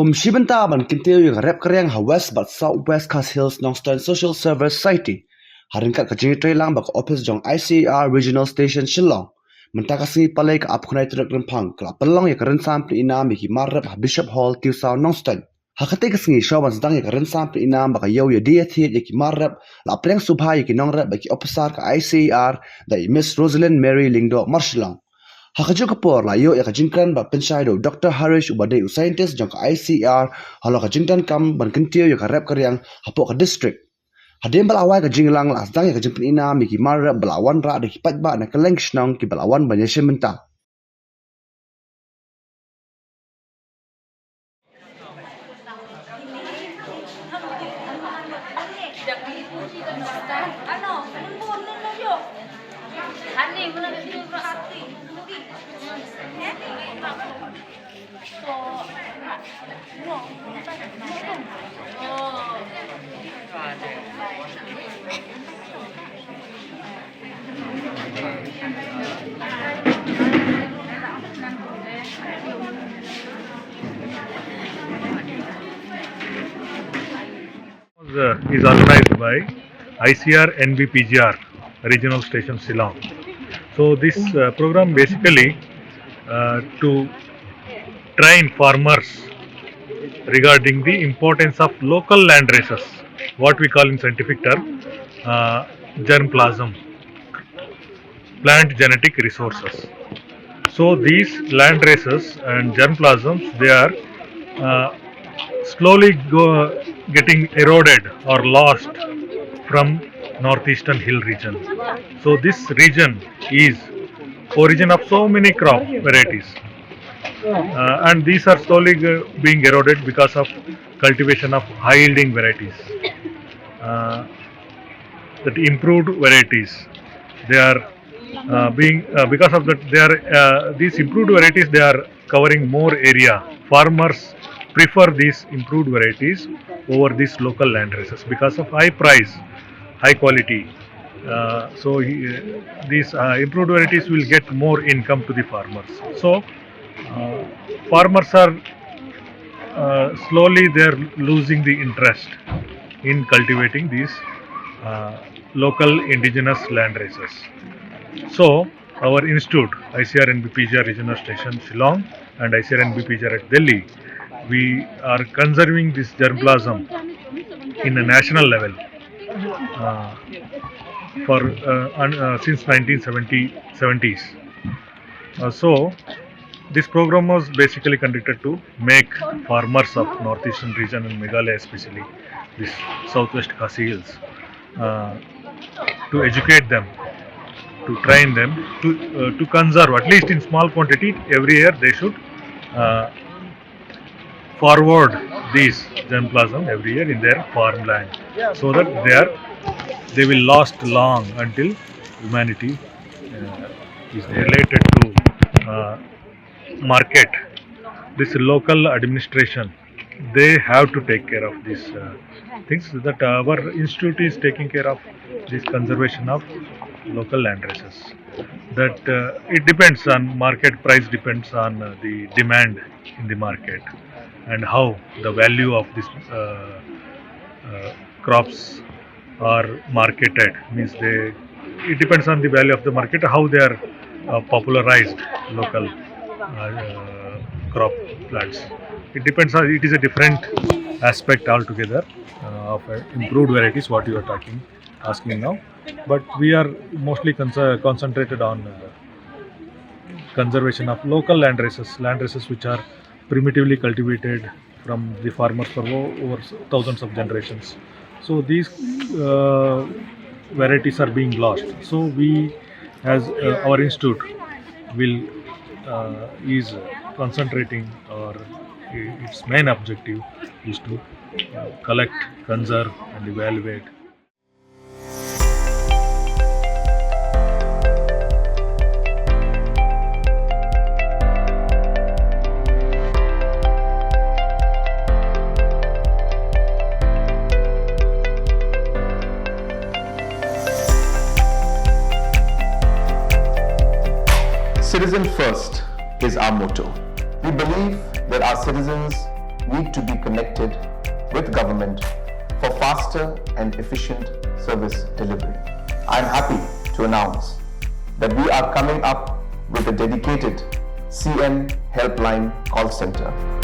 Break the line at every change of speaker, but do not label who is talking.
Kum Shibanta ban kintiu rep karyang ha West but Southwest Khas Hills Nongstoin Social Service Society. Haringkat ka jingi tray lang bak office jong ICR Regional Station Shillong. Mentakasi palay ka apkunay truk rempang kala Pynlong ya karen sample inam biki marrep ha Bishop Hall Tiehsaw Nongstoin. Hakate kasingi shawan sedang ya karen sample inam baka yaw ya diathit ya ki marrep la apreng subha ya ki nongrep baki officer ka ICR da Miss Rosalind Mary Lingdo Marshallong. Hakaju kapor la yo ya kajingkan ba pensyai do Dr. Harish ubade u scientist jong ka ICR halo kajingkan kam ban kentio ya ka rep karyang hapo ka district. Hadim balawai ka jinglang la sedang ya kajingpan ina miki marrep balawan ra de kipat ba na keleng shnong ki balawan banyeshe menta.
Is organized by ICR NBPGR Regional Station Shillong. So this program basically to train farmers regarding the importance of local land races, what we call in scientific term germplasm, plant genetic resources. So these land races and germplasms, they are slowly getting eroded or lost from northeastern hill region. So this region is origin of so many crop varieties, and these are slowly being eroded because of cultivation of high yielding varieties. That improved varieties, they are being because of that they are these improved varieties, they are covering more area. Farmers prefer these improved varieties over these local land races because of high price, high quality. These improved varieties will get more income to the farmers. So farmers are slowly they are losing the interest in cultivating these local indigenous land races. So our institute, ICR NBPGR Regional Station Shillong and ICR NBPGR at Delhi, we are conserving this germplasm in a national level since 1970s. So this program was basically conducted to make farmers of northeastern region and Meghalaya, especially this southwest Khasi Hills, to educate them, to train them to conserve at least in small quantity every year. They should forward these germplasm every year in their farmland, so that they will last long until humanity is related to market. This local administration, they have to take care of these things. That our institute is taking care of this conservation of local land races. That it depends on market price, depends on the demand in the market and how the value of these crops are marketed. Means it depends on the value of the market, how they are popularized local crop plants. It depends on, it is a different aspect altogether of improved varieties what you are asking now, but we are mostly concentrated on conservation of local land races which are primitively cultivated from the farmers for over thousands of generations. So these varieties are being lost. So we, as our institute, will is concentrating, or its main objective is to collect, conserve and evaluate.
Citizen first is our motto. We believe that our citizens need to be connected with government for faster and efficient service delivery. I am happy to announce that we are coming up with a dedicated CM helpline call center